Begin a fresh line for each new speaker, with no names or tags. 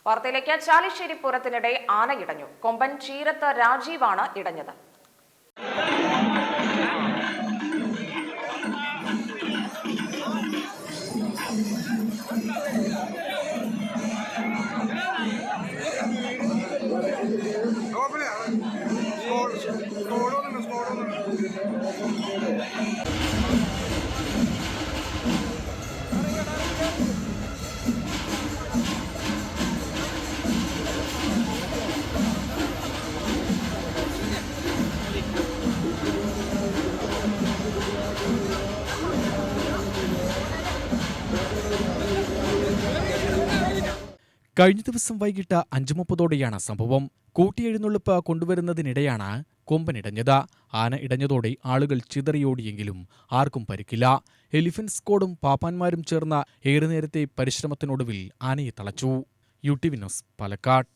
വാർത്തയിലേക്ക്. ചാലിശ്ശേരി പൂരത്തിനിടെ ആന ഇടഞ്ഞു. കൊമ്പൻ ചീരത്ത് രാജീവാണ് ഇടഞ്ഞത്.
കഴിഞ്ഞ ദിവസം വൈകിട്ട് 5:30 സംഭവം. കൂട്ടിയെഴുന്നള്ളിപ്പ് കൊണ്ടുവരുന്നതിനിടെയാണ് കൊമ്പനിടഞ്ഞത്. ആന ഇടഞ്ഞതോടെ ആളുകൾ ചിതറിയോടിയെങ്കിലും ആർക്കും പരിക്കില്ല. എലിഫന്റ് സ്ക്വാഡും പാപ്പാന്മാരും ചേർന്ന ഏറെ നേരത്തെ പരിശ്രമത്തിനൊടുവിൽ ആനയെ തളച്ചു. UTV news, Palakkad.